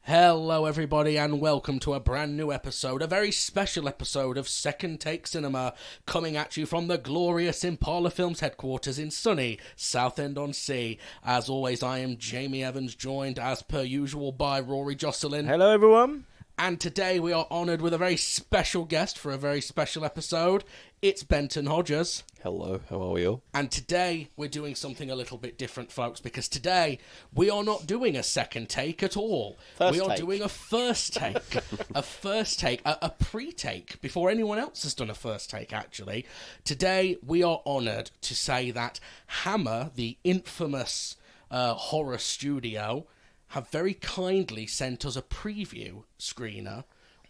Hello everybody and welcome to a brand new episode, a very special episode of Second Take Cinema, coming at you from the glorious Impala Films headquarters in sunny Southend-on-Sea. As always, I am Jamie Evans, joined as per usual by Rory Jocelyn. Hello everyone. And today we are honoured with a very special guest for a very special episode. It's Benton Hodges. Hello, how are we all? And today we're doing something a little bit different, folks, because today we are not doing a second take at all. We are doing a first take. a pre-take, before anyone else has done a first take, actually. Today we are honoured to say that Hammer, the infamous horror studio, have very kindly sent us a preview screener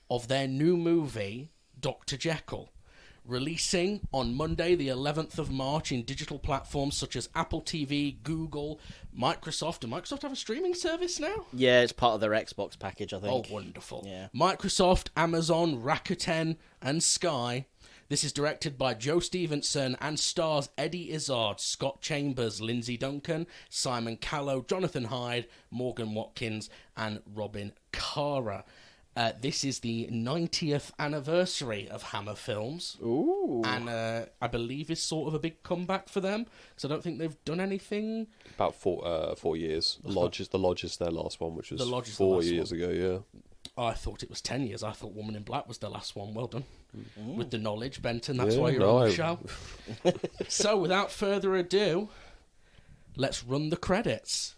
of their new movie, Doctor Jekyll, releasing on Monday the 11th of March in digital platforms such as Apple TV, Google, Microsoft. Do Microsoft have a streaming service now? Yeah, it's part of their Xbox package, I think. Oh, wonderful. Yeah. Microsoft, Amazon, Rakuten, and Sky. This is directed by Joe Stevenson and stars Eddie Izzard, Scott Chambers, Lindsay Duncan, Simon Callow, Jonathan Hyde, Morgan Watkins, and Robin Cara. This is the 90th anniversary of Hammer Films. Ooh. And I believe is sort of a big comeback for them, because I don't think they've done anything. About 4 years. The Lodge is their last one, which was The Lodge is 4 the last years ago, yeah. I thought it was 10 years. I thought Woman in Black was the last one. Well done. With the knowledge, Benton. That's why you're on the show. So, without further ado, let's run the credits.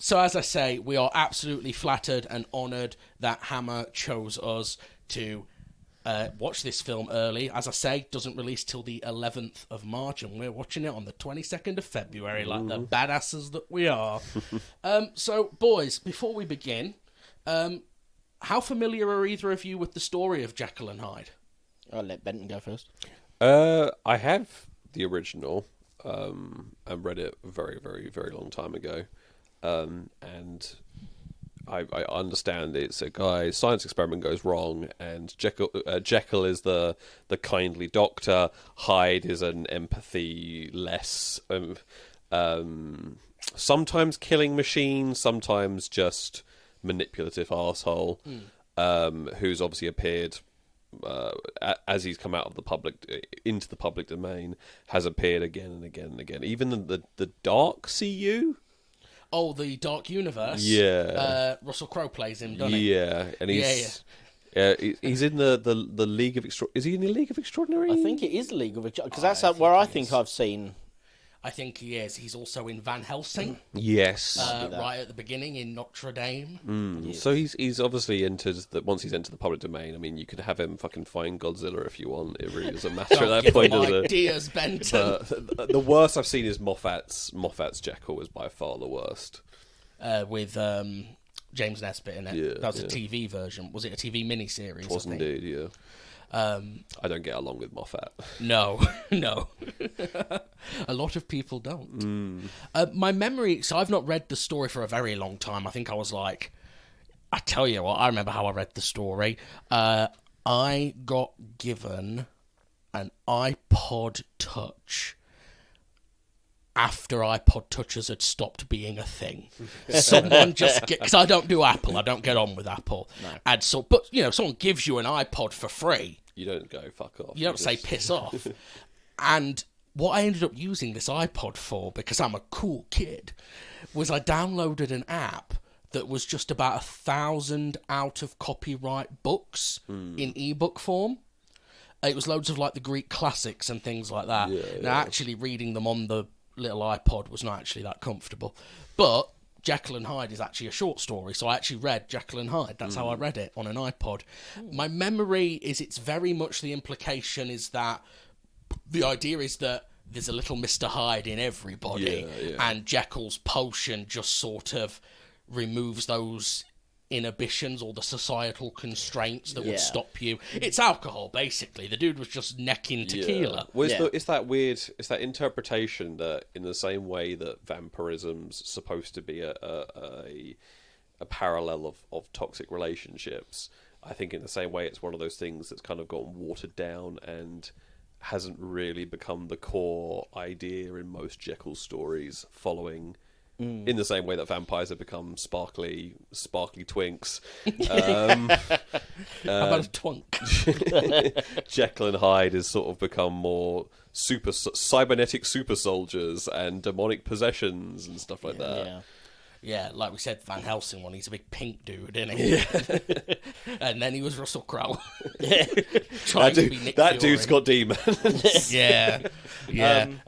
So, as I say, we are absolutely flattered and honoured that Hammer chose us to watch this film early. As I say, doesn't release till the 11th of March, and we're watching it on the 22nd of February, like the badasses that we are. So, boys, before we begin, how familiar are either of you with the story of Jekyll and Hyde? I'll let Benton go first. I have the original and read it a very, very, very long time ago. And I understand it's a guy's science experiment goes wrong, and Jekyll is the kindly doctor. Hyde is an empathy-less, sometimes killing machine, sometimes just manipulative arsehole, who's obviously appeared as he's come out of the public into the public domain, has appeared again and again and again. Even the Dark CU. Oh, the Dark Universe. Yeah. Russell Crowe plays him, doesn't he? Yeah, and he's he's in the League of Is he in the League of Extraordinary? I think it is League of Extraordinary, because that's where I think I've seen. I think he is. He's also in Van Helsing. Yes. Right at the beginning in Notre Dame. Yes. So he's obviously entered once he's entered the public domain. I mean, you could have him fucking find Godzilla if you want. It really doesn't matter at that point. Ideas, Benton. The worst I've seen is Moffat's Jekyll is by far the worst. With James Nesbitt in it. Yeah, that was a TV version. Was it a TV miniseries? It was indeed, yeah. I don't get along with Moffat. No. A lot of people don't. My memory... So I've not read the story for a very long time. I think I was like... I tell you what, I remember how I read the story. I got given an iPod Touch after iPod Touches had stopped being a thing. Someone just... Because I don't do Apple. I don't get on with Apple. No. And so, but, someone gives you an iPod for free. You don't go, fuck off. You don't say piss off. And what I ended up using this iPod for, because I'm a cool kid, was I downloaded an app that was just about 1,000 out of copyright books in ebook form. It was loads of like the Greek classics and things like that. Now, actually reading them on the little iPod was not actually that comfortable. But Jekyll and Hyde is actually a short story, so I actually read Jekyll and Hyde. That's how I read it, on an iPod. My memory is it's very much the implication is that the idea is that there's a little Mr. Hyde in everybody, and Jekyll's potion just sort of removes those inhibitions or the societal constraints that would stop you. It's alcohol, basically. The dude was just necking tequila. Well, it's that weird, it's that interpretation that in the same way that vampirism's supposed to be a parallel of toxic relationships, I think in the same way it's one of those things that's kind of gotten watered down and hasn't really become the core idea in most Jekyll stories, following in the same way that vampires have become sparkly twinks. How about a twunk? Jekyll and Hyde has sort of become more cybernetic super soldiers and demonic possessions and stuff like that. Yeah, like we said, Van Helsing one, he's a big pink dude, isn't he? Yeah. And then he was Russell Crowe. That dude's got demons. Yeah.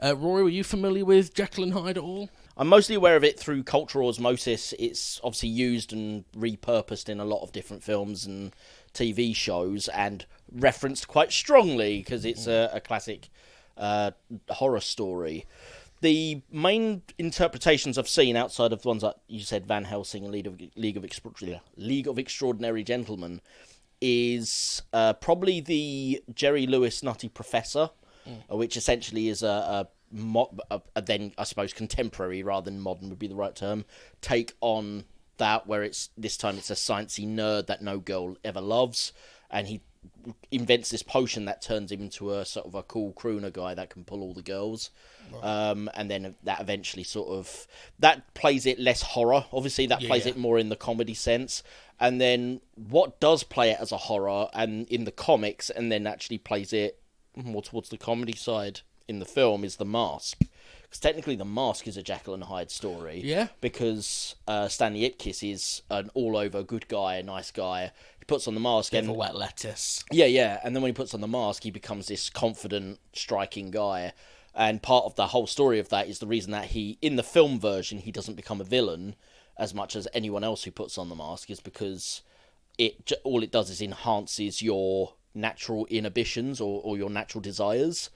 Rory, were you familiar with Jekyll and Hyde at all? I'm mostly aware of it through cultural osmosis. It's obviously used and repurposed in a lot of different films and TV shows and referenced quite strongly because it's a classic horror story. The main interpretations I've seen outside of the ones that you said, Van Helsing and League of Extraordinary Gentlemen, is probably the Jerry Lewis Nutty Professor, which essentially is a then I suppose contemporary rather than modern would be the right term, take on that, where this time it's a sciencey nerd that no girl ever loves, and he invents this potion that turns him into a sort of a cool crooner guy that can pull all the girls. Right. And then that eventually that plays it less horror. Obviously that plays it more in the comedy sense. And then what does play it as a horror and in the comics and then actually plays it more towards the comedy side in the film is The Mask. Because technically The Mask is a Jekyll and Hyde story. Yeah. Because Stanley Ipkiss is an all-over good guy, a nice guy. He puts on the mask and... a wet lettuce. Yeah. And then when he puts on the mask, he becomes this confident, striking guy. And part of the whole story of that is the reason that in the film version, he doesn't become a villain as much as anyone else who puts on the mask is because all it does is enhances your natural inhibitions or your natural desires.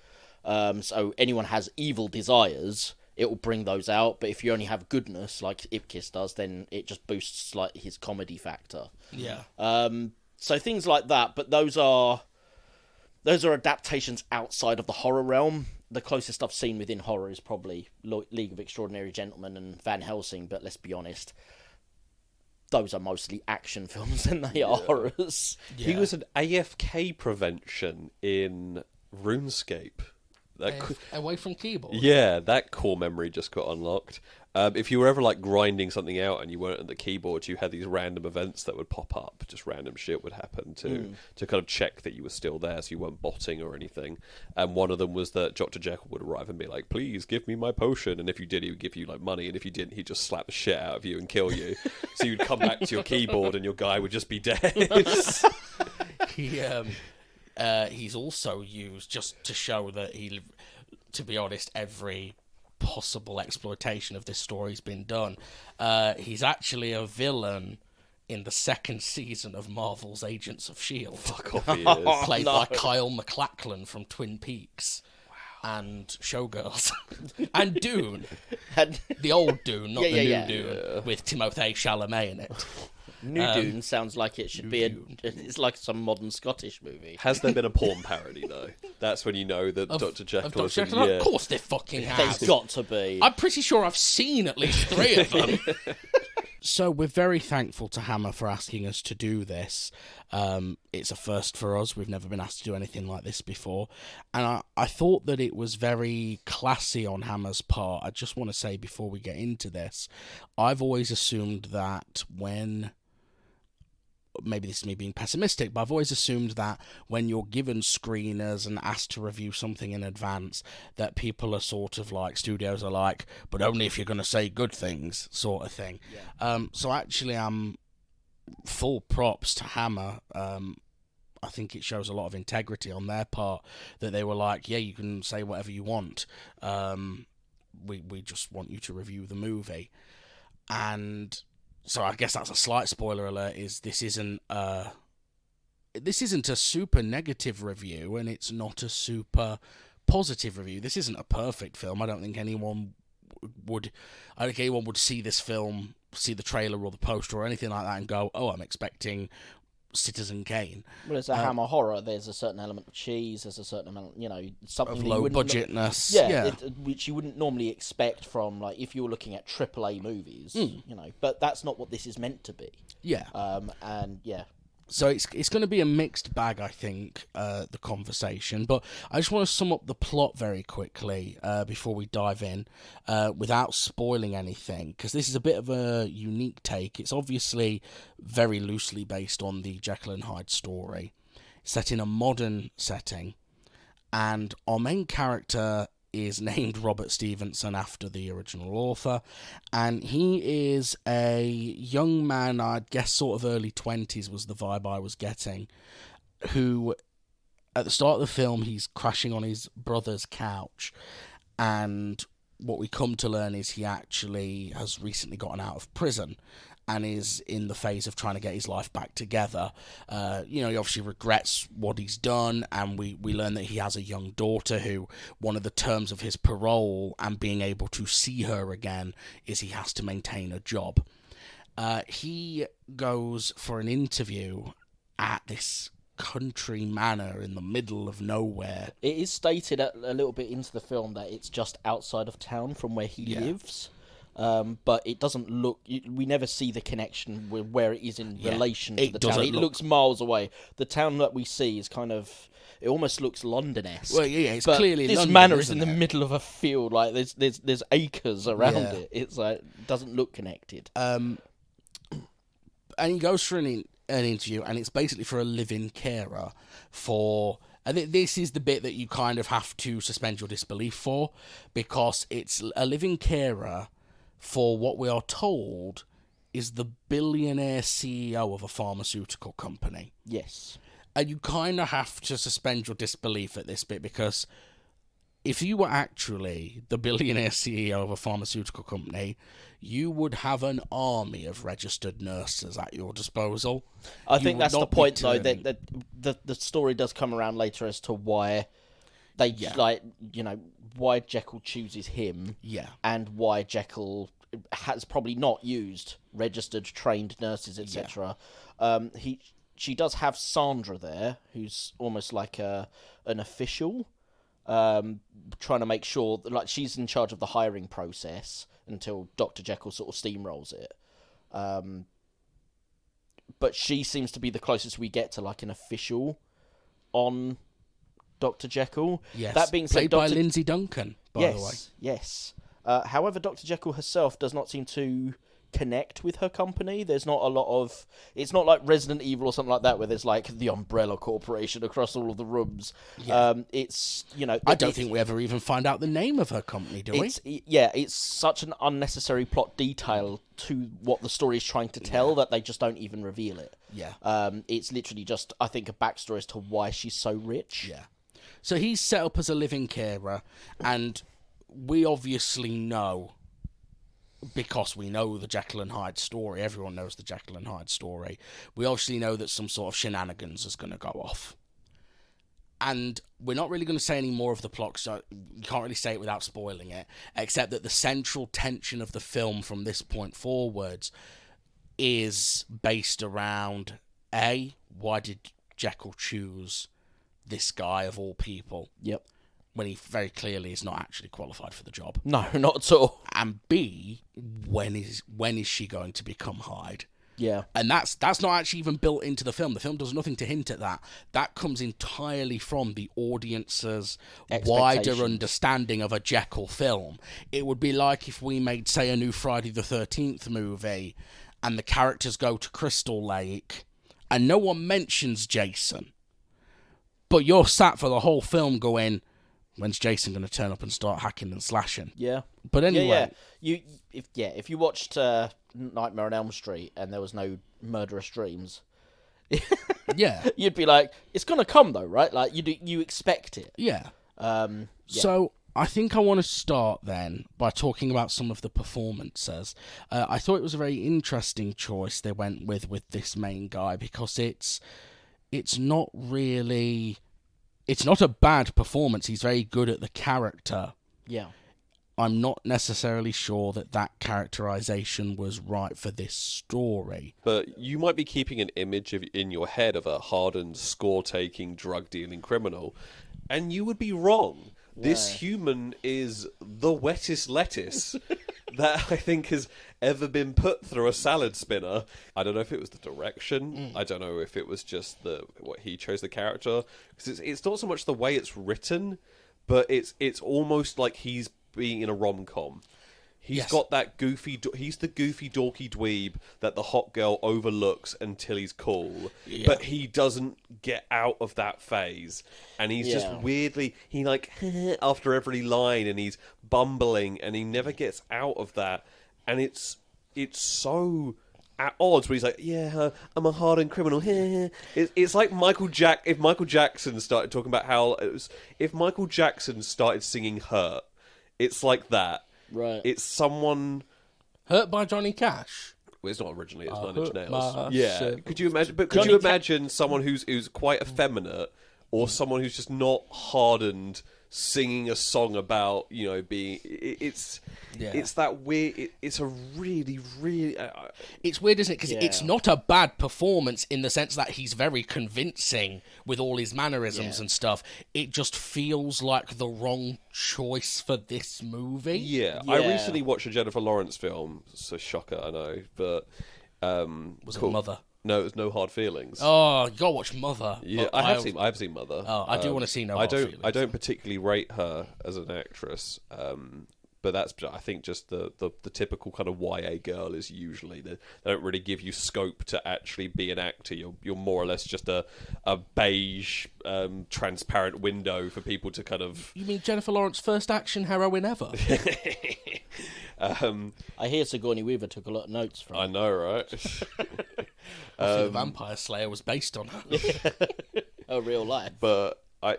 So anyone has evil desires, it will bring those out. But if you only have goodness, like Ipkiss does, then it just boosts like his comedy factor. Yeah. So things like that. But those are adaptations outside of the horror realm. The closest I've seen within horror is probably League of Extraordinary Gentlemen and Van Helsing. But let's be honest, those are mostly action films and they are horrors. Yeah. He was an AFK prevention in RuneScape. Away from keyboard. Yeah, that core memory just got unlocked. If you were ever like grinding something out and you weren't at the keyboard, you had these random events that would pop up. Just random shit would happen to kind of check that you were still there, so you weren't botting or anything. And one of them was that Dr. Jekyll would arrive and be like, "Please give me my potion." And if you did, he would give you like money. And if you didn't, he'd just slap the shit out of you and kill you. So you'd come back to your keyboard and your guy would just be dead. He's also used just to show that to be honest, every possible exploitation of this story's been done. He's actually a villain in the second season of Marvel's Agents of S.H.I.E.L.D. Fuck off, he is. Played by Kyle MacLachlan from Twin Peaks. And Showgirls. And Dune. The old Dune, not the new Dune, with Timothée Chalamet in it. New Dune sounds like it should be it's like some modern Scottish movie. Has there been a porn parody though? That's when you know that Dr. Jekyll is... Of course there fucking has. There's got to be. I'm pretty sure I've seen at least 3 of them. So we're very thankful to Hammer for asking us to do this. It's a first for us. We've never been asked to do anything like this before. And I thought that it was very classy on Hammer's part. I just want to say before we get into this, I've always assumed that when maybe this is me being pessimistic, but I've always assumed that when you're given screeners and asked to review something in advance, that people are sort of like, studios are like, but only if you're going to say good things, sort of thing. Yeah. So actually, I'm full props to Hammer. I think it shows a lot of integrity on their part that they were like, yeah, you can say whatever you want. We just want you to review the movie. And so I guess that's a slight spoiler alert, is this isn't a super negative review, and it's not a super positive review. This isn't a perfect film. I don't think anyone would see this film, see the trailer or the poster or anything like that and go, oh, I'm expecting Citizen Kane. Well, it's a Hammer horror. There's a certain element of cheese. There's a certain amount, something of low budgetness. Which you wouldn't normally expect from, like, if you were looking at AAA movies, But that's not what this is meant to be. Yeah. And yeah. So it's going to be a mixed bag, I think, the conversation. But I just want to sum up the plot very quickly before we dive in, without spoiling anything, because this is a bit of a unique take. It's obviously very loosely based on the Jekyll and Hyde story, set in a modern setting, and our main character is named Robert Stevenson after the original author, and he is a young man, I'd guess sort of early 20s was the vibe I was getting, who at the start of the film he's crashing on his brother's couch, and what we come to learn is he actually has recently gotten out of prison and is in the phase of trying to get his life back together. He obviously regrets what he's done, and we learn that he has a young daughter who, one of the terms of his parole and being able to see her again is he has to maintain a job. He goes for an interview at this country manor in the middle of nowhere. It is stated a little bit into the film that it's just outside of town from where he lives. But it doesn't look... We never see the connection with where it is in relation to the town. It looks miles away. The town that we see is kind of... It almost looks London-esque. Well, yeah, it's clearly this London, manor is in it? the middle of a field. Like, there's acres around it. It's like... It doesn't look connected. And he goes for an interview, and it's basically for a live-in carer for... I think this is the bit that you kind of have to suspend your disbelief for, because it's a live-in carer for what we are told is the billionaire CEO of a pharmaceutical company. Yes. And you kind of have to suspend your disbelief at this bit, because if you were actually the billionaire CEO of a pharmaceutical company, you would have an army of registered nurses at your disposal. I think that's the point, though, that the story does come around later as to why they, why Jekyll chooses him, and why Jekyll has probably not used registered, trained nurses, etc. She does have Sandra there, who's almost like an official, trying to make that, like, she's in charge of the hiring process until Dr. Jekyll sort of steamrolls it. But she seems to be the closest we get to, like, an official on Dr. Jekyll. Yes, that being said, played by Lindsay Duncan, by the way. Yes. However, Dr. Jekyll herself does not seem to connect with her company. There's not a lot of... It's not like Resident Evil or something like that, where there's, like, the Umbrella Corporation across all of the rooms. Yeah. It's, I don't think we ever even find out the name of her company, do we? It's such an unnecessary plot detail to what the story is trying to tell that they just don't even reveal it. Yeah. It's literally just, I think, a backstory as to why she's so rich. Yeah. So he's set up as a living carer, and we obviously know, because we know the Jekyll and Hyde story, everyone knows the Jekyll and Hyde story, we obviously know that some sort of shenanigans is going to go off. And we're not really going to say any more of the plot, so you can't really say it without spoiling it, except that the central tension of the film from this point forwards is based around, A, why did Jekyll choose this guy of all people? Yep. When he very clearly is not actually qualified for the job. No, not at all. And B, when is she going to become Hyde? Yeah. And that's not actually even built into the film. The film does nothing to hint at that. That comes entirely from the audience's wider understanding of a Jekyll film. It would be like if we made, say, a new Friday the 13th movie, and the characters go to Crystal Lake, and no one mentions Jason, but you're sat for the whole film going, when's Jason going to turn up and start hacking and slashing? Yeah. But anyway... If you watched Nightmare on Elm Street and there was no murderous dreams... Yeah. You'd be like, it's going to come though, right? Like, you expect it. Yeah. So I think I want to start then by talking about some of the performances. I thought it was a very interesting choice they went with this main guy, because it's not really... It's not a bad performance. He's very good at the character. Yeah. I'm not necessarily sure that characterization was right for this story. But you might be keeping an image in your head of a hardened, score-taking, drug-dealing criminal, and you would be wrong. Yeah. This human is the wettest lettuce that I think has ever been put through a salad spinner. I don't know if it was the direction. I don't know if it was just what he chose the character. Because it's not so much the way it's written, but it's almost like he's being in a rom-com. He's got that goofy... He's the goofy, dorky dweeb that the hot girl overlooks until he's cool. Yeah. But he doesn't get out of that phase. And he's just weirdly... He after every line, and he's bumbling, and he never gets out of that. And it's so... at odds, where he's like, I'm a hardened criminal. It's like if Michael Jackson started talking about how... If Michael Jackson started singing Hurt, it's like that. Right. It's someone... Hurt by Johnny Cash? Well, it's not originally, it's Nine Inch Nails. Myself. Could you imagine... But could you imagine someone who's quite effeminate, or someone who's just not hardened, singing a song about, being... It's that weird... It's a really, really... It's weird, isn't it? Because it's not a bad performance in the sense that he's very convincing with all his mannerisms and stuff. It just feels like the wrong choice for this movie. Yeah. I recently watched a Jennifer Lawrence film. It's a shocker, I know, but... was it Mother? No, it was No Hard Feelings. Oh, you gotta watch Mother. Yeah, I have seen Mother. Oh, I do want to see No Hard Feelings. I don't particularly rate her as an actress, but that's, I think, just the typical kind of YA girl is usually they don't really give you scope to actually be an actor. You're more or less just a beige, transparent window for people to kind of... You mean Jennifer Lawrence's first action heroine ever? I hear Sigourney Weaver took a lot of notes from. I know, right? I think the Vampire Slayer was based on her. Oh, real life. But I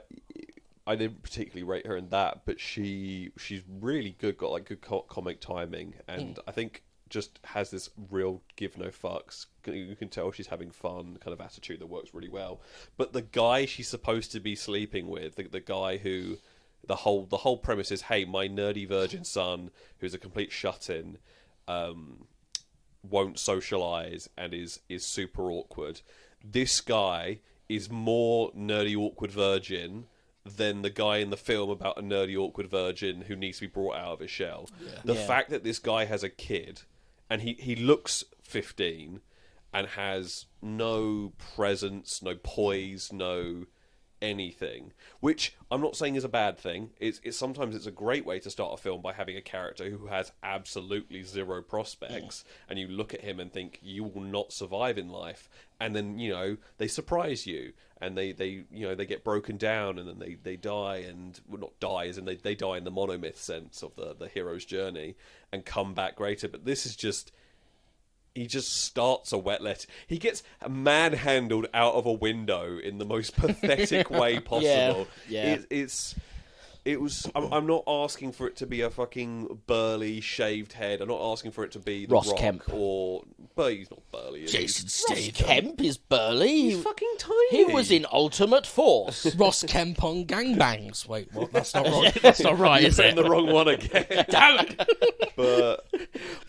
didn't particularly rate her in that, but she's really good, got good comic timing, and I think just has this real give no fucks. You can tell she's having fun kind of attitude that works really well. But the guy she's supposed to be sleeping with, the guy who... The whole premise is, hey, my nerdy virgin son, who's a complete shut-in, won't socialise and is super awkward. This guy is more nerdy, awkward virgin than the guy in the film about a nerdy, awkward virgin who needs to be brought out of his shell. Yeah. The fact that this guy has a kid, and he looks 15, and has no presence, no poise, no... anything, which I'm not saying is a bad thing. It's sometimes it's a great way to start a film by having a character who has absolutely zero prospects, and you look at him and think you will not survive in life, and then they surprise you, and they get broken down, and then they die, and not die as in they die in the monomyth sense of the hero's journey, and come back greater. But this is just... He just starts a wet let. He gets manhandled out of a window in the most pathetic way possible. Yeah. I'm not asking for it to be a fucking burly, shaved head. I'm not asking for it to be the Ross Rock Kemp. But he's not burly. Jason Ross Statham. Kemp is burly. He's fucking tiny. He was in Ultimate Force. Ross Kemp on Gangbangs. Wait, what? That's not right. That's not right, is it? the wrong one again. Damn it! But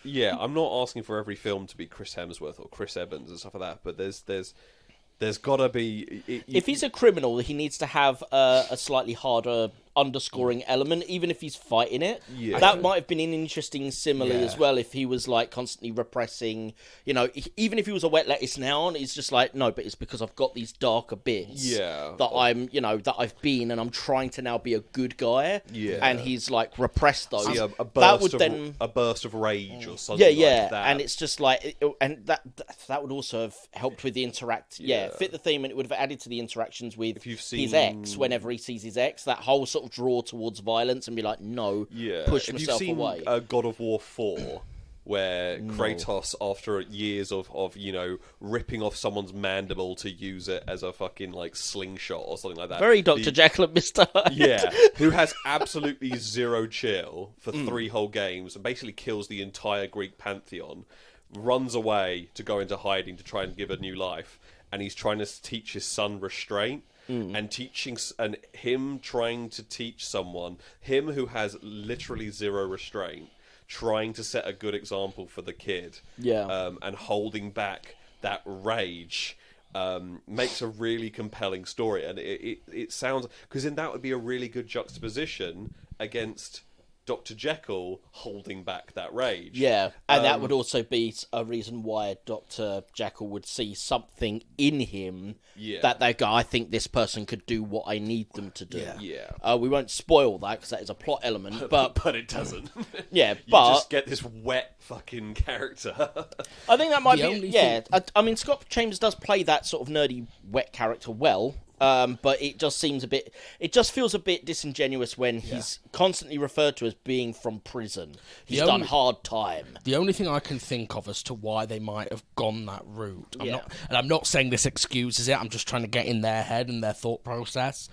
yeah, I'm not asking for every film to be Chris Hemsworth or Chris Evans and stuff like that. But there's got to be... If he's a criminal, he needs to have a slightly harder underscoring element, even if he's fighting it. Yeah. That might have been an interesting simile as well, if he was like constantly repressing, you know, even if he was a wet lettuce now, and he's just like, no, but it's because I've got these darker bits that I'm, you know, that I've been, and I'm trying to now be a good guy. Yeah. And he's like repressed those. See, a burst of rage or something like that. And it's just like, and that would also have helped with the fit the theme, and it would have added to the interactions with his ex whenever he sees his ex, that whole sort of draw towards violence and be like, no, push myself away. Have you seen God of War 4? Where Kratos, after years of you know, ripping off someone's mandible to use it as a fucking like slingshot or something like that. Very Dr. Jekyll and Mr. Hyde. Yeah, who has absolutely zero chill for 3 whole games and basically kills the entire Greek pantheon, runs away to go into hiding to try and give a new life, and he's trying to teach his son restraint. And him trying to teach someone, him who has literally zero restraint, trying to set a good example for the kid, and holding back that rage, makes a really compelling story. And it sounds, because then that would be a really good juxtaposition against Dr. Jekyll holding back that rage. Yeah, and that would also be a reason why Dr. Jekyll would see something in him that they go, I think this person could do what I need them to do. Yeah. We won't spoil that because that is a plot element, but it doesn't. Yeah, you but just get this wet fucking character. I think that might be. I mean, Scott Chambers does play that sort of nerdy wet character well. But it just seems it just feels a bit disingenuous when he's constantly referred to as being from prison. He's done hard time. The only thing I can think of as to why they might have gone that route, I'm not saying this excuses it, I'm just trying to get in their head and their thought process,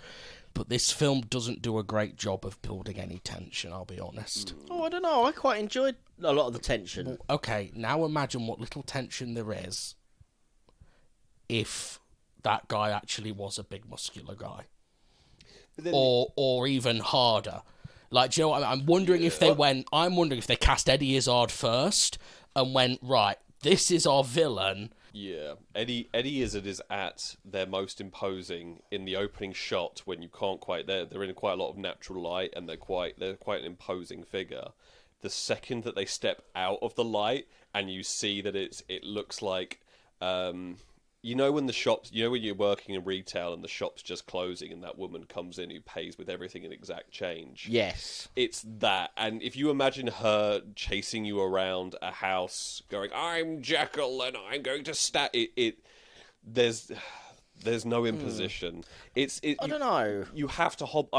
but this film doesn't do a great job of building any tension, I'll be honest. Oh, I don't know, I quite enjoyed a lot of the tension. Well, okay, now imagine what little tension there is if that guy actually was a big muscular guy, or even harder. Like, do you know what I'm wondering if they went? I'm wondering if they cast Eddie Izzard first and went, right, this is our villain. Yeah, Eddie Izzard is at their most imposing in the opening shot when you can't quite. They're in quite a lot of natural light and they're quite an imposing figure. The second that they step out of the light and you see that it looks like. You know when when you're working in retail and the shop's just closing and that woman comes in who pays with everything in exact change? Yes. It's that. And if you imagine her chasing you around a house going, I'm Jekyll and I'm going to stab it, there's no imposition. I don't know. You have to hold...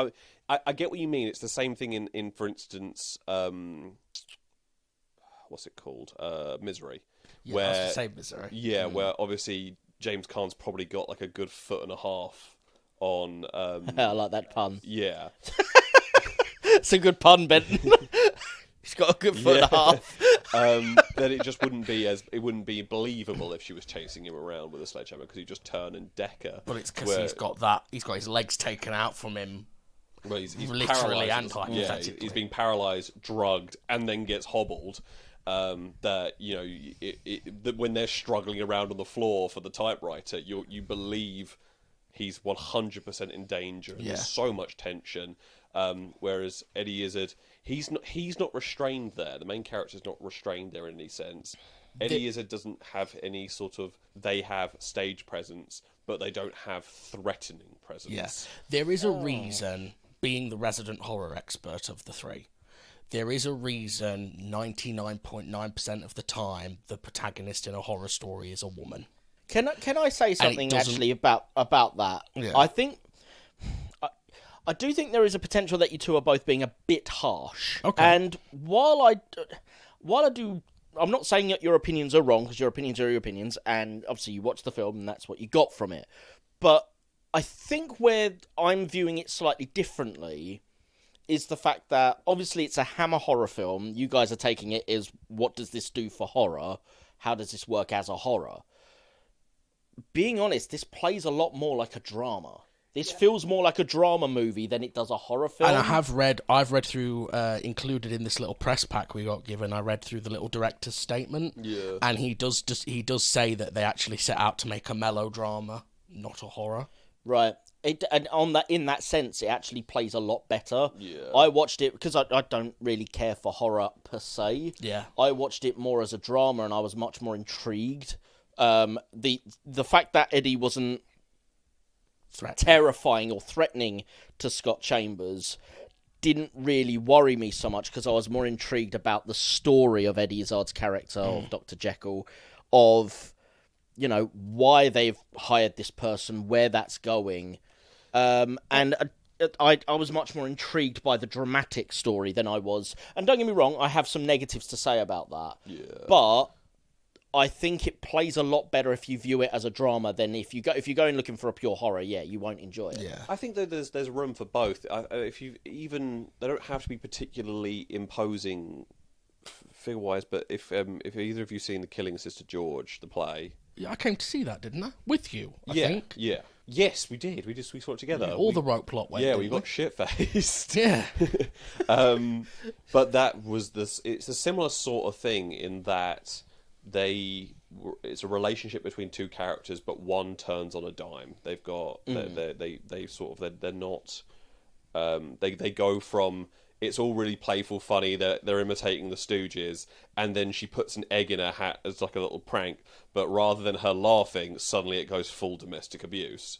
I get what you mean. It's the same thing in for instance, what's it called? Misery. Yeah, I was to say Misery. Yeah, where obviously James Caan's probably got like a good 1.5 foot on. I like that pun. Yeah, it's a good pun, Ben. He's got a good 1.5 foot. then it just wouldn't be believable if she was chasing him around with a sledgehammer because he'd just turn and deck her. But it's because he's got his legs taken out from him. Well, he's literally and hypothetically. Yeah, he's being paralysed, drugged, and then gets hobbled. That that when they're struggling around on the floor for the typewriter, you believe he's 100% in danger. And there's so much tension. Whereas Eddie Izzard, he's not restrained there. The main character's not restrained there in any sense. Eddie Izzard doesn't have any sort of. They have stage presence, but they don't have threatening presence. Yes, there is a reason. Being the resident horror expert of the three. There is a reason 99.9% of the time the protagonist in a horror story is a woman. Can I say something actually about that? Yeah. I do think there is a potential that you two are both being a bit harsh. Okay. And while I do, I'm not saying that your opinions are wrong because your opinions are your opinions, and obviously you watched the film and that's what you got from it. But I think where I'm viewing it slightly differently is the fact that obviously it's a Hammer horror film. You guys are taking it as, what does this do for horror? How does this work as a horror? Being honest, this plays a lot more like a drama. This feels more like a drama movie than it does a horror film. And I've read through, included in this little press pack we got given, I read through the little director's statement. Yeah. And he does say that they actually set out to make a melodrama, not a horror. Right. And in that sense, it actually plays a lot better. Yeah. I watched it because I don't really care for horror per se. Yeah. I watched it more as a drama, and I was much more intrigued. The fact that Eddie wasn't terrifying or threatening to Scott Chambers didn't really worry me so much, because I was more intrigued about the story of Eddie Izzard's character of Doctor Jekyll, of, you know, why they've hired this person, where that's going. And I was much more intrigued by the dramatic story than I was. And don't get me wrong, I have some negatives to say about that. Yeah. But I think it plays a lot better if you view it as a drama than if you go in looking for a pure horror. Yeah, you won't enjoy it. Yeah. I think that there's room for both. If you they don't have to be particularly imposing figure-wise, but if either of you seen The Killing Sister George, the play. Yeah, I came to see that, didn't I? With you, I Yeah, think. yeah. Yes, we did. We saw it together. Yeah, all the rope plot went. Yeah, didn't we got shit-faced. Yeah. But that was it's a similar sort of thing in that it's a relationship between two characters, but one turns on a dime. They've got they sort of they're not they go from it's all really playful, funny. They're imitating the Stooges, and then she puts an egg in her hat as like a little prank. But rather than her laughing, suddenly it goes full domestic abuse,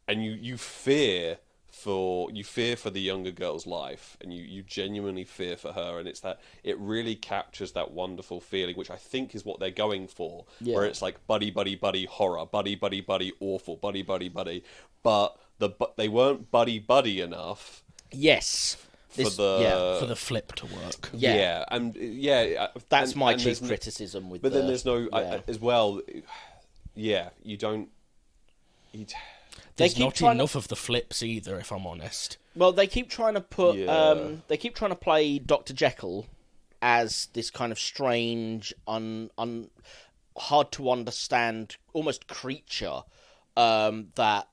and you fear for the younger girl's life, and you genuinely fear for her, and it's that it really captures that wonderful feeling, which I think is what they're going for, where it's like buddy buddy buddy horror, buddy buddy buddy awful, buddy buddy buddy, but they weren't buddy buddy enough. Yes. for the flip to work. Yeah. That's my chief there's criticism with. But then there's no as well. Yeah, you don't. There's not enough of the flips either, if I'm honest. Well, they keep trying to put. They keep trying to play Doctor Jekyll as this kind of strange, hard to understand, almost creature that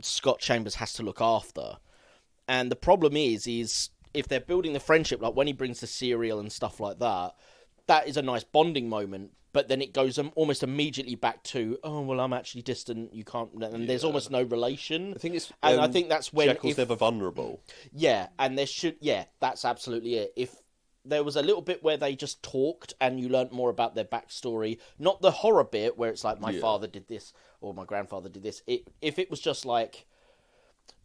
Scott Chambers has to look after. And the problem is if they're building the friendship, like when he brings the cereal and stuff like that, that is a nice bonding moment. But then it goes almost immediately back to, oh, well, I'm actually distant. You can't, and there's almost no relation. I think it's, and I think that's when Jekyll's never vulnerable. Yeah, and that's absolutely it. If there was a little bit where they just talked and you learnt more about their backstory, not the horror bit where it's like my father did this or my grandfather did this. If it was just like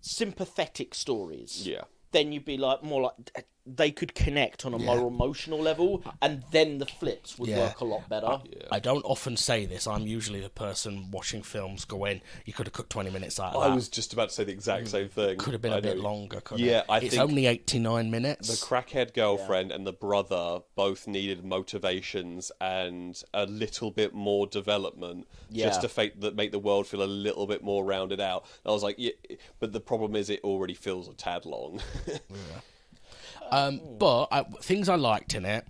sympathetic stories, then you'd be like more like they could connect on a moral emotional level, and then the flips would work a lot better. I don't often say this. I'm usually the person watching films going, you could have cut 20 minutes out of that. I was just about to say the exact same thing. Could have been a bit longer, couldn't it? It's only 89 minutes. The crackhead girlfriend and the brother both needed motivations and a little bit more development just to make the world feel a little bit more rounded out. And I was like, but the problem is it already feels a tad long. But things I liked in it,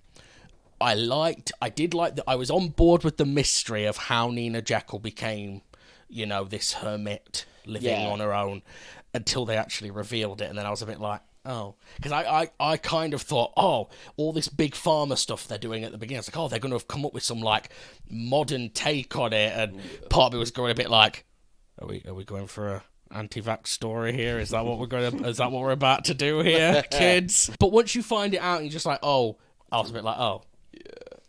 I did like that I was on board with the mystery of how Nina Jekyll became, this hermit living on her own, until they actually revealed it, and then I was a bit like, oh, because I kind of thought, oh, all this big pharma stuff they're doing at the beginning, I was like, oh, they're going to have come up with some like modern take on it, and part of me was going a bit like, are we going for a anti-vax story here? Is that what we're about to do here, kids? But once you find it out and you're just like, oh, I was a bit like, oh.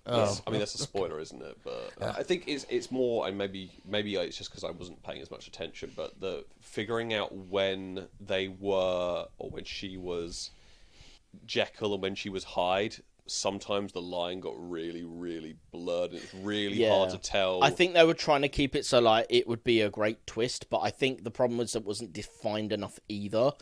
Yeah. I mean, that's a spoiler, isn't it? But I think it's more, and maybe it's just because I wasn't paying as much attention, but the figuring out when they were, or when she was Jekyll and when she was Hyde, sometimes the line got really, really blurred, and it's really hard to tell. I think they were trying to keep it so like it would be a great twist, but I think the problem was it wasn't defined enough either.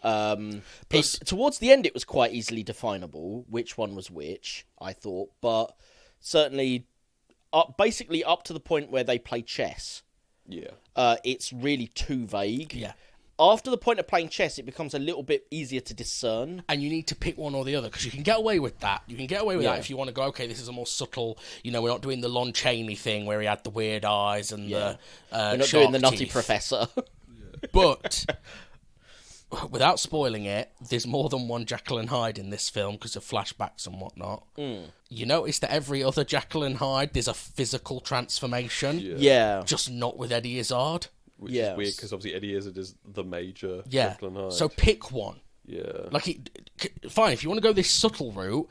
Towards the end, it was quite easily definable which one was which, I thought, but certainly, basically up to the point where they play chess. It's really too vague. After the point of playing chess, it becomes a little bit easier to discern. And you need to pick one or the other, because you can get away with that. You can get away with that if you want to go, okay, this is a more subtle, we're not doing the Lon Chaney thing where he had the weird eyes and the we're not doing the nutty professor. But, without spoiling it, there's more than one Jekyll and Hyde in this film because of flashbacks and whatnot. You notice that every other Jekyll and Hyde, there's a physical transformation. Yeah. Just not with Eddie Izzard. which is weird because obviously Eddie Izzard is the major Jekyll and Hyde. So pick one. Yeah. Fine, if you want to go this subtle route,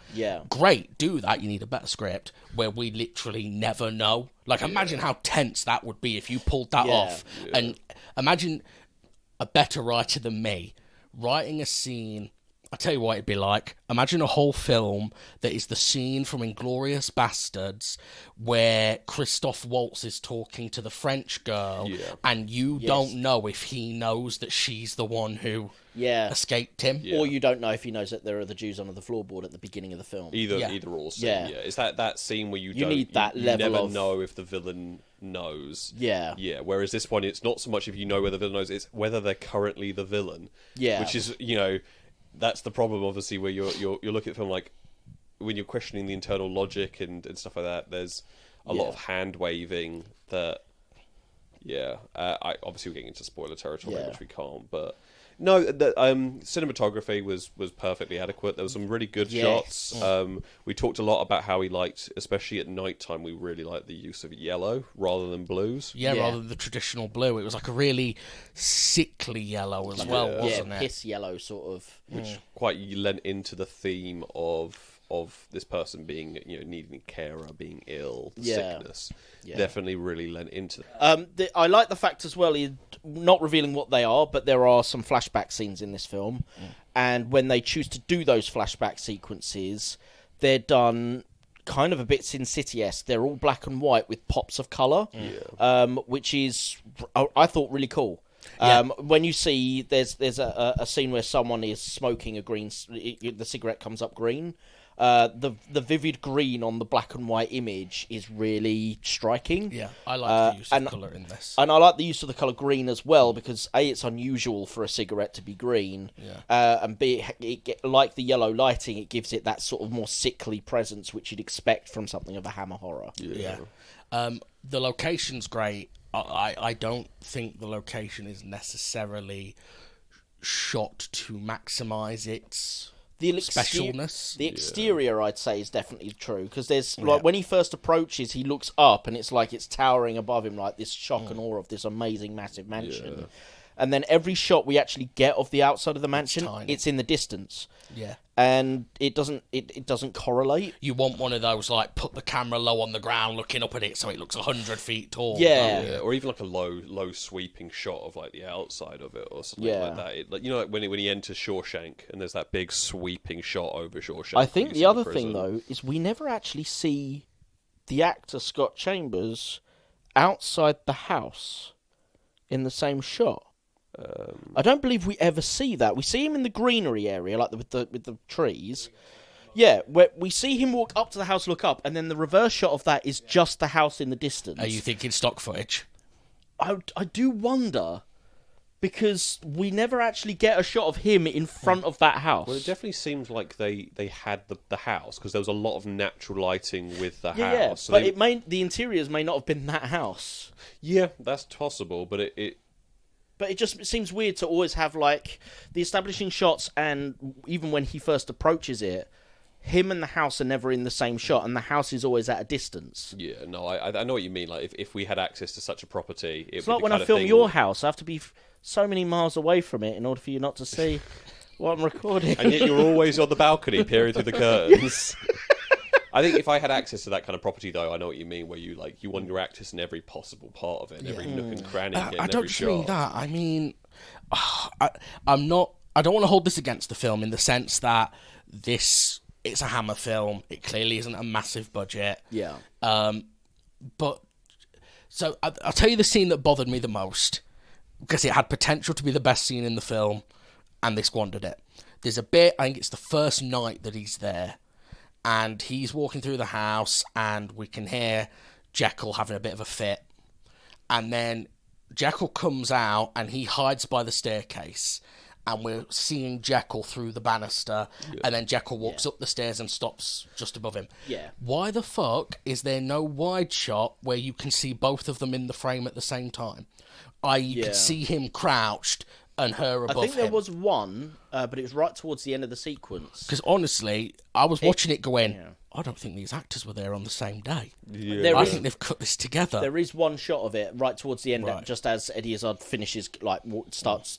great, do that. You need a better script where we literally never know. Like, imagine how tense that would be if you pulled that off. Yeah. And imagine a better writer than me writing a scene. I'll tell you what it'd be like. Imagine a whole film that is the scene from Inglourious Bastards where Christoph Waltz is talking to the French girl and you don't know if he knows that she's the one who escaped him. Yeah. Or you don't know if he knows that there are the Jews under the floorboard at the beginning of the film. Either or scene, It's that scene where you need that level never of... know if the villain knows. Yeah. Yeah, whereas this one, it's not so much if you know whether the villain knows, it's whether they're currently the villain. Yeah. Which is, that's the problem, obviously, where you're looking at the film, like, when you're questioning the internal logic and stuff like that, there's a lot of hand-waving that, obviously we're getting into spoiler territory, which we can't, but... No, the cinematography was perfectly adequate. There were some really good shots. We talked a lot about how we liked, especially at night time, we really liked the use of yellow rather than blues. Yeah, rather than the traditional blue. It was like a really sickly yellow as well, wasn't it? Piss yellow, sort of. Which quite lent into the theme of this person being, needing a carer, being ill, sickness. Yeah. Definitely really lent into that. I like the fact as well, not revealing what they are, but there are some flashback scenes in this film. And when they choose to do those flashback sequences, they're done kind of a bit Sin City-esque. They're all black and white with pops of colour, which is, I thought, really cool. When you see there's a scene where someone is smoking a green, the cigarette comes up green. The vivid green on the black and white image is really striking. Yeah, I like the use of colour in this. And I like the use of the colour green as well, because A, it's unusual for a cigarette to be green, and B, like the yellow lighting, it gives it that sort of more sickly presence which you'd expect from something of a Hammer horror. Yeah. The location's great. I don't think the location is necessarily shot to maximise its... specialness. The exterior, I'd say, is definitely true, because there's when he first approaches, he looks up and it's like it's towering above him, like this shock and awe of this amazing, massive mansion. And then every shot we actually get of the outside of the mansion, it's in the distance. Yeah, and it doesn't correlate. You want one of those, like, put the camera low on the ground, looking up at it, so it looks 100 feet tall. Yeah, or even like a low sweeping shot of like the outside of it or something like that. Like when he enters Shawshank and there's that big sweeping shot over Shawshank. I think the other thing though is we never actually see the actor Scott Chambers outside the house in the same shot. I don't believe we ever see that. We see him in the greenery area, like with the trees. Yeah, where we see him walk up to the house, look up, and then the reverse shot of that is just the house in the distance. Are you thinking stock footage? I do wonder, because we never actually get a shot of him in front of that house. Well, it definitely seems like they had the house, because there was a lot of natural lighting with the house. Yeah, so but the interiors may not have been that house. Yeah, that's possible, but But it just seems weird to always have, like, the establishing shots, and even when he first approaches it, him and the house are never in the same shot, and the house is always at a distance. Yeah, no, I know what you mean. Like, if we had access to such a property... It's like when I film your house, I have to be so many miles away from it in order for you not to see what I'm recording. And yet you're always on the balcony, peering through the curtains. I think if I had access to that kind of property, though, I know what you mean, where you want your actors in every possible part of it, every nook and cranny. I don't mean that. I mean, I don't want to hold this against the film in the sense that it's a Hammer film. It clearly isn't a massive budget. Yeah. But so I'll tell you the scene that bothered me the most, because it had potential to be the best scene in the film, and they squandered it. There's a bit, I think it's the first night that he's there, and he's walking through the house, and we can hear Jekyll having a bit of a fit. And then Jekyll comes out, and he hides by the staircase, and we're seeing Jekyll through the banister, and then Jekyll walks up the stairs and stops just above him. Yeah. Why the fuck is there no wide shot where you can see both of them in the frame at the same time? You can see him crouched and her above him. I think there was one, but it was right towards the end of the sequence. Because honestly, I was watching it going, I don't think these actors were there on the same day. Yeah. I think they've cut this together. There is one shot of it right towards the end, Right. just as Eddie Izzard finishes, starts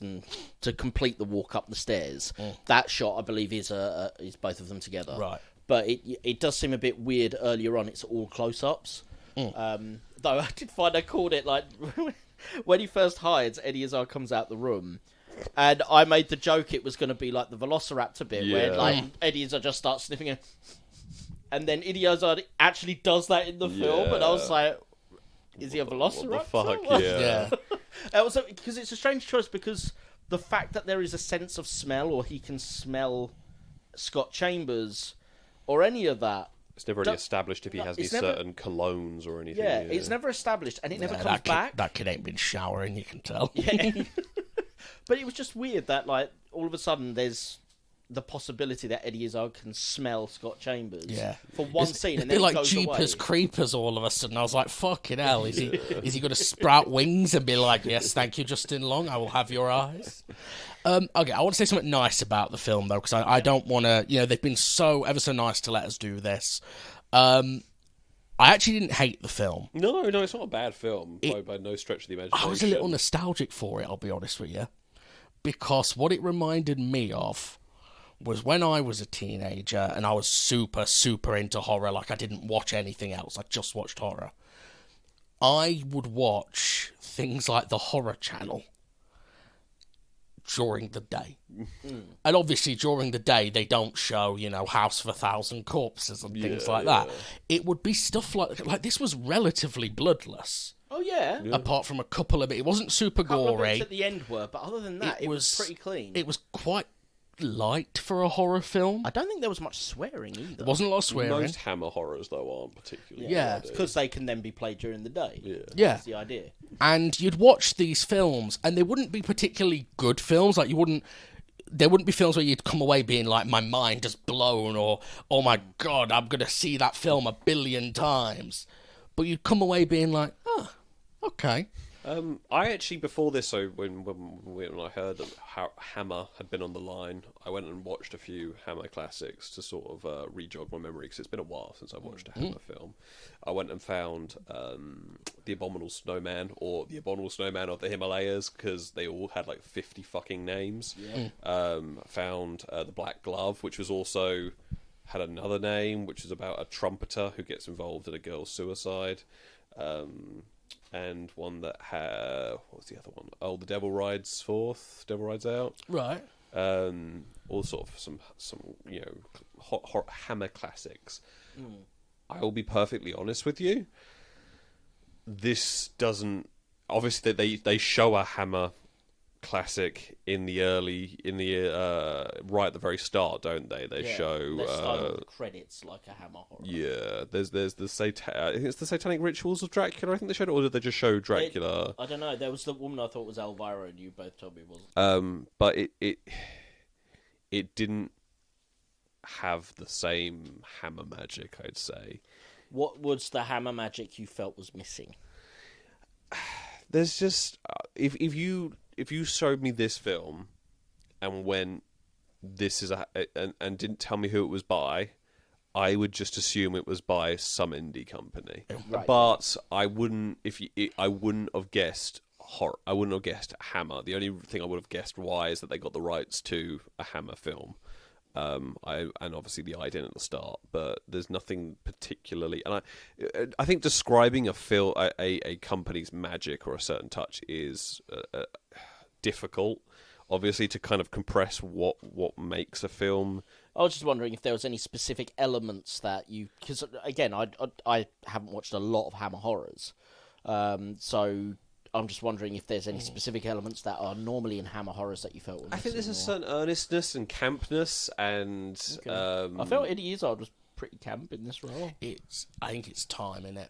to complete the walk up the stairs. That shot, I believe, is both of them together. Right. But it does seem a bit weird earlier on. It's all close-ups. Though I did find I called it, like, when he first hides, Eddie Izzard comes out the room. And I made the joke it was going to be like the Velociraptor bit, where like Eddie Izzard just starts sniffing it. And then Eddie Izzard actually does that in the film, and I was like, is he a Velociraptor? What the fuck, yeah. Also, because it's a strange choice, because the fact that there is a sense of smell, or he can smell Scott Chambers, or any of that. It's never really established if he has any certain colognes or anything. Yeah, it's never established, and it never comes back. That kid ain't been showering, you can tell. Yeah. But it was just weird that, like, all of a sudden there's the possibility that Eddie Izzard can smell Scott Chambers for one scene, and then like goes Jeepers away. Creepers all of a sudden. I was like, fucking hell, is he going to sprout wings and be like, yes, thank you, Justin Long, I will have your eyes? Okay, I want to say something nice about the film, though, because I don't want to, they've been ever so nice to let us do this. I actually didn't hate the film. No, it's not a bad film by no stretch of the imagination. I was a little nostalgic for it, I'll be honest with you. Because what it reminded me of was when I was a teenager and I was super, super into horror. Like, I didn't watch anything else. I just watched horror. I would watch things like the Horror Channel during the day. And obviously during the day they don't show, House of 1,000 Corpses and things like that. It would be stuff like this was relatively bloodless. Oh, yeah. Apart from a couple of it wasn't super gory. At the end were, but other than that, it was pretty clean. It was quite light for a horror film. I don't think there was much swearing either. There wasn't a lot of swearing. Most Hammer horrors, though, aren't particularly. Yeah. Because they can then be played during the day. Yeah. That's the idea. And you'd watch these films, and they wouldn't be particularly good films. Like, there wouldn't be films where you'd come away being like, my mind is blown, or, oh my God, I'm going to see that film 1 billion times. But you'd come away being like, oh, okay. I actually, before this, so when I heard that Hammer had been on the line, I went and watched a few Hammer classics to sort of re-jog my memory, because it's been a while since I watched a Hammer film. I went and found The Abominable Snowman, or The Abominable Snowman of the Himalayas, because they all had like 50 fucking names. Found The Black Glove, which was also had another name, which is about a trumpeter who gets involved in a girl's suicide. And one that had... What was the other one? Oh, The Devil Rides Forth. Devil Rides Out. Right. All sort of some Hammer classics. I will be perfectly honest with you. This doesn't... Obviously, they show a Hammer classic right at the very start, don't they? They show they start with the credits like a Hammer horror. Yeah, there's the I think it's the Satanic Rituals of Dracula. I think they showed it, or did they just show Dracula? I don't know. There was the woman I thought was Elvira, and you both told me it wasn't. But it didn't have the same Hammer magic, I'd say. What was the Hammer magic you felt was missing? There's just if you showed me this film and went, this is and didn't tell me who it was by, I would just assume it was by some indie company. Right. But I wouldn't I wouldn't have guessed horror. I wouldn't have guessed Hammer. The only thing I would have guessed why is that they got the rights to a Hammer film. And obviously the idea at the start, but there's nothing particularly. And I think describing a company's magic or a certain touch is difficult, obviously, to kind of compress what makes a film. I was just wondering if there was any specific elements that you... Because, again, I haven't watched a lot of Hammer horrors, so I'm just wondering if there's any specific elements that are normally in Hammer horrors that you felt were missing. I think there's a certain earnestness and campness, and... I felt Eddie Izzard was pretty camp in this role. I think it's time, innit?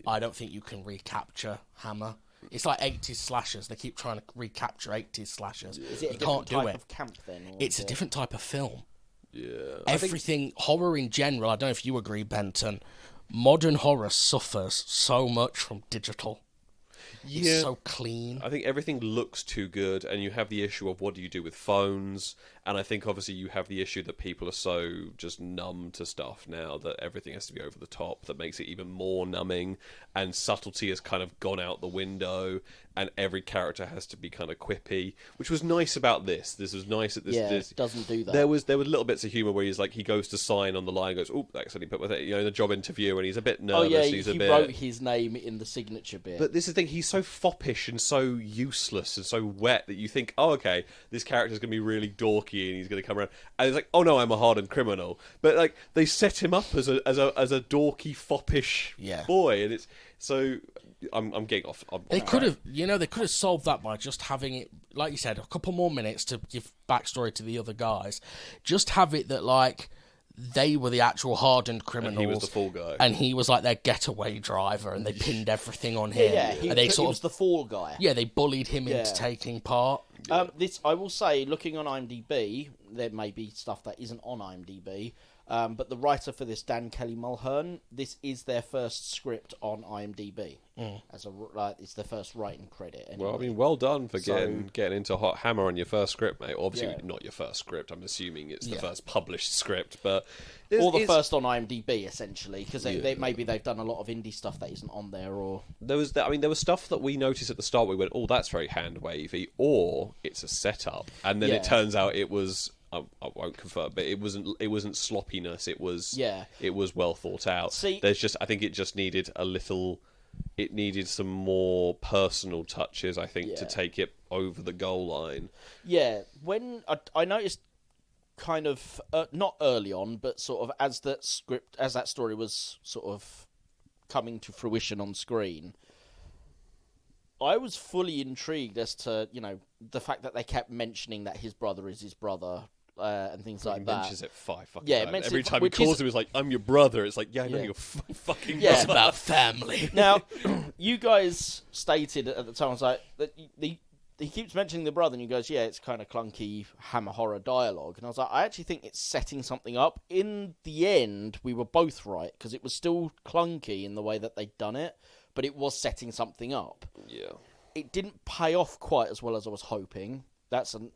I don't think you can recapture Hammer. It's like 80s slashers. They keep trying to recapture 80s slashers. Is it a you different can't do type it. of camp, then? It's a different type of film. Yeah. Everything, horror in general, I don't know if you agree, Benton, modern horror suffers so much from digital. It's so clean. I think everything looks too good, and you have the issue of what do you do with phones, and I think obviously you have the issue that people are so just numb to stuff now that everything has to be over the top, that makes it even more numbing, and subtlety has kind of gone out the window, and every character has to be kind of quippy, which was nice about this. This was nice that this. Yeah, this it doesn't do that. There were little bits of humour where he's like, he goes to sign on the line, goes, "Oop, accidentally put with it," in the job interview, and he's a bit nervous. Oh yeah, he's he a bit... wrote his name in the signature bit. But this is the thing, he's so foppish and so useless and so wet that you think, oh, okay, this character's going to be really dorky and he's going to come around. And it's like, oh no, I'm a hardened criminal. But like, they set him up as a dorky, foppish boy, and it's so. I'm getting off. They could have solved that by just having it, like you said, a couple more minutes to give backstory to the other guys. Just have it that like they were the actual hardened criminals, and he was the fall guy, and he was like their getaway driver, and they pinned everything on him. Yeah, he was the fall guy. Yeah, they bullied him into taking part. This, I will say, looking on IMDb, there may be stuff that isn't on IMDb. But the writer for this, Dan Kelly Mulhern, this is their first script on IMDb. It's their first writing credit. Anyway. Well, I mean, well done for getting into Hot Hammer on your first script, mate. Obviously, not your first script. I'm assuming it's the first published script, but or the first on IMDb, essentially, because maybe they've done a lot of indie stuff that isn't on there. Or there was stuff that we noticed at the start. We went, "Oh, that's very hand wavy," or it's a setup, and then it turns out it was. I won't confirm, but it wasn't sloppiness. It was well thought out. See, I think it just needed a little. It needed some more personal touches, I think, to take it over the goal line. Yeah, when I noticed, kind of not early on, but sort of as that story was sort of coming to fruition on screen, I was fully intrigued as to the fact that they kept mentioning that his brother is his brother. And things like that. He mentions it 5 fucking times. Every time he calls him, he's like, "I'm your brother." It's like, yeah, I know you're fucking brother. It's about family. Now, you guys stated at the time, I was like, that he keeps mentioning the brother, and he goes, yeah, it's kind of clunky Hammer horror dialogue. And I was like, I actually think it's setting something up. In the end, we were both right, because it was still clunky in the way that they'd done it, but it was setting something up. Yeah. It didn't pay off quite as well as I was hoping. Some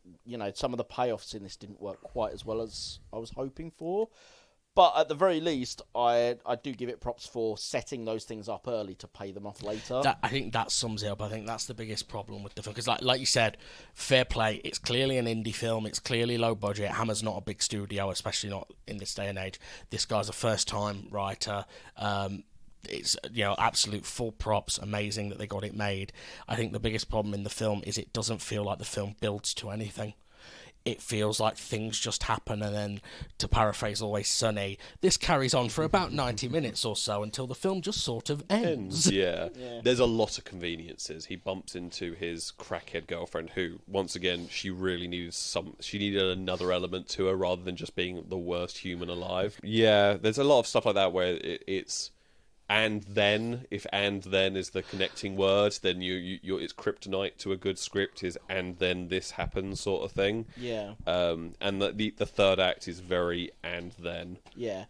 of the payoffs in this didn't work quite as well as I was hoping for. But at the very least, I do give it props for setting those things up early to pay them off later. I think that sums it up. I think that's the biggest problem with the film. Because like you said, fair play, it's clearly an indie film. It's clearly low budget. Hammer's not a big studio, especially not in this day and age. This guy's a first-time writer. It's absolute full props, amazing that they got it made. I think the biggest problem in the film is it doesn't feel like the film builds to anything. It feels like things just happen, and then, to paraphrase Always Sunny, this carries on for about 90 minutes or so until the film just sort of ends. Yeah. There's a lot of conveniences. He bumps into his crackhead girlfriend, who, once again, she really needed another element to her rather than just being the worst human alive. Yeah, there's a lot of stuff like that where it's and then, if "and then" is the connecting word, then it's kryptonite to a good script is "and then this happens" sort of thing. Yeah. And the third act is very "and then." Yeah.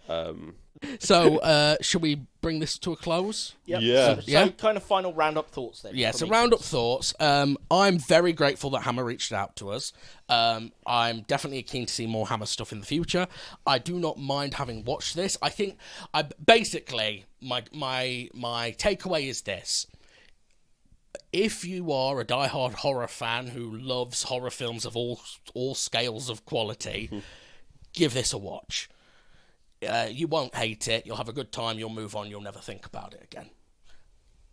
So, should we bring this to a close? Yep. Yeah. So kind of final round-up thoughts then. Yeah, so round-up thoughts. I'm very grateful that Hammer reached out to us. I'm definitely keen to see more Hammer stuff in the future. I do not mind having watched this. I think, basically, my takeaway is this. If you are a diehard horror fan who loves horror films of all scales of quality, give this a watch. You won't hate it. You'll have a good time. You'll move on. You'll never think about it again.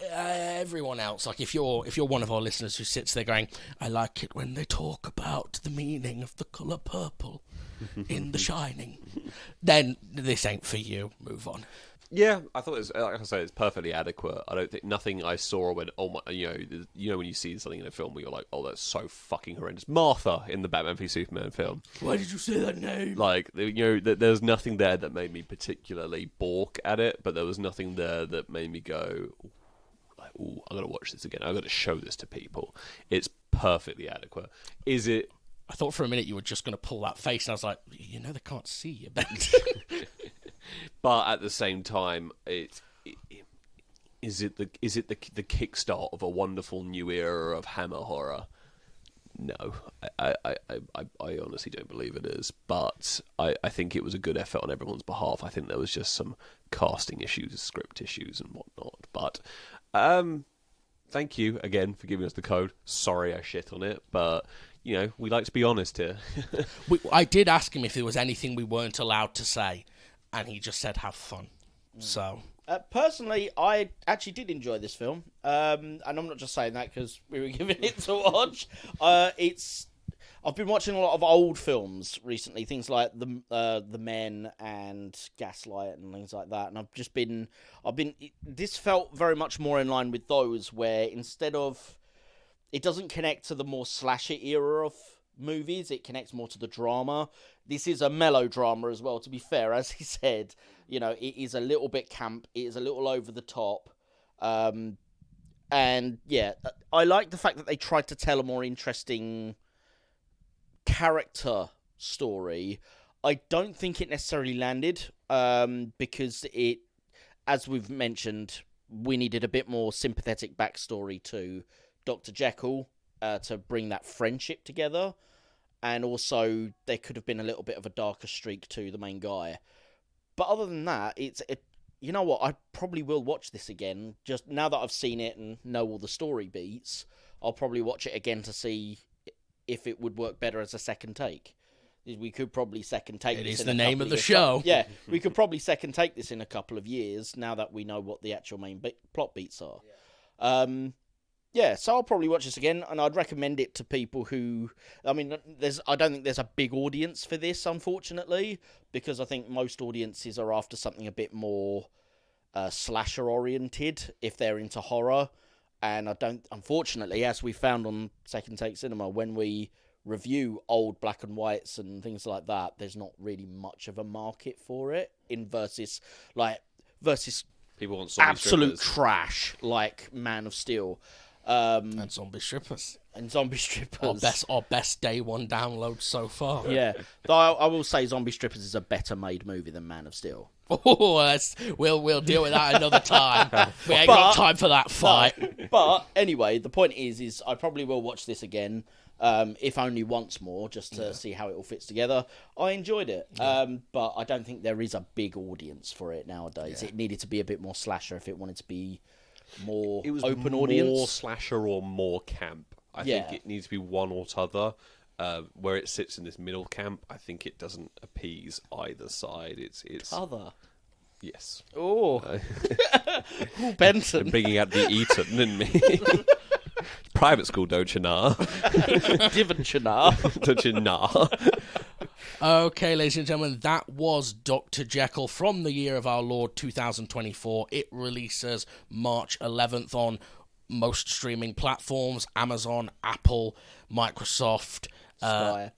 Everyone else, like if you're one of our listeners who sits there going, "I like it when they talk about the meaning of the colour purple in The Shining," then this ain't for you. Move on. Yeah, I thought it was, like I say, it's perfectly adequate. I don't think nothing I saw when when you see something in a film where you're like, oh, that's so fucking horrendous. Martha in the Batman v Superman film. Why did you say that name? Like, there's nothing there that made me particularly balk at it, but there was nothing there that made me go, ooh, I gotta watch this again. I gotta show this to people. It's perfectly adequate. Is it? I thought for a minute you were just gonna pull that face, and I was like, they can't see you, Ben. But at the same time, Is it the kickstart of a wonderful new era of Hammer horror? No, I honestly don't believe it is. But I think it was a good effort on everyone's behalf. I think there was just some casting issues, script issues, and whatnot. But thank you again for giving us the code. Sorry I shit on it, but we like to be honest here. I did ask him if there was anything we weren't allowed to say, and he just said have fun. So. Personally, I actually did enjoy this film, and I'm not just saying that because we were giving it to watch. I've been watching a lot of old films recently, things like the Men and Gaslight and things like that, and this felt very much more in line with those, where instead of it doesn't connect to the more slasher era of movies, it connects more to the drama. This is a melodrama as well, to be fair. As he said, it is a little bit camp, it is a little over the top, and yeah, I like the fact that they tried to tell a more interesting character story. I don't think it necessarily landed, because it, as we've mentioned, we needed a bit more sympathetic backstory to Dr. Jekyll to bring that friendship together. And also, there could have been a little bit of a darker streak to the main guy. But other than that, you know what? I probably will watch this again. Just now that I've seen it and know all the story beats, I'll probably watch it again to see if it would work better as a second take. We could probably second take this. It is the name of the show. Yeah, we could probably second take this in a couple of years now that we know what the actual main plot beats are. Yeah, so I'll probably watch this again, and I'd recommend it to people who... I don't think there's a big audience for this, unfortunately, because I think most audiences are after something a bit more slasher-oriented, if they're into horror. And unfortunately, as we found on Second Take Cinema, when we review old black and whites and things like that, there's not really much of a market for it versus people want zombie absolute strippers. Trash like Man of Steel. And Zombie Strippers. Our best day one download so far. Yeah. Though I will say Zombie Strippers is a better made movie than Man of Steel. Oh, we'll deal with that another time. We ain't got time for that fight. No, but anyway, the point is I probably will watch this again, if only once more, just to see how it all fits together. I enjoyed it, but I don't think there is a big audience for it nowadays. Yeah. It needed to be a bit more slasher if it wanted to be more open audience. More slasher or more camp. I think it needs to be one or t'other. Where it sits in this middle camp, I think it doesn't appease either side. It's other. Yes. Oh, Benson bringing out the Eton in me. Private school, don't you know? Don't you know? Don't you know? Okay, ladies and gentlemen, that was Dr. Jekyll from the year of our Lord 2024. It releases March 11th on most streaming platforms: Amazon, Apple, Microsoft, Sky.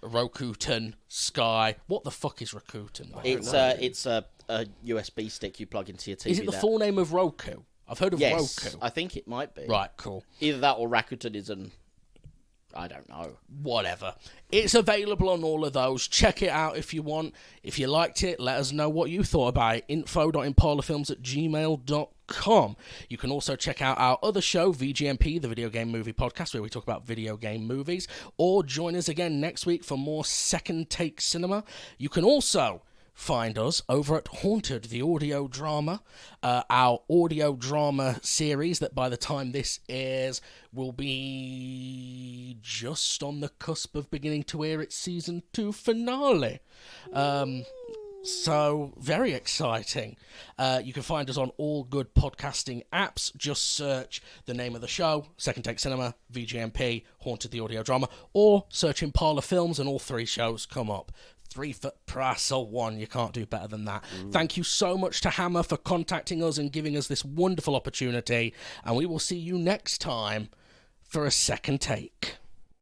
Rakuten, Sky. What the fuck is Rakuten? It's a USB stick you plug into your TV. Is it the full name of Roku? I've heard of Roku. I think it might be. Right, cool. Either that or Rakuten is I don't know. Whatever. It's available on all of those. Check it out if you want. If you liked it, let us know what you thought about it. info.impalafilms@gmail.com. You can also check out our other show, VGMP, the Video Game Movie Podcast, where we talk about video game movies. Or join us again next week for more Second Take Cinema. You can also find us over at Haunted, the audio drama, our audio drama series that by the time this airs will be just on the cusp of beginning to air its season 2 finale. So, very exciting. You can find us on all good podcasting apps. Just search the name of the show, Second Take Cinema, VGMP, Haunted the Audio Drama, or search Impala Films and all 3 shows come up. 3 for price of 1. You can't do better than that. Thank you so much to Hammer for contacting us and giving us this wonderful opportunity. And we will see you next time for a second take.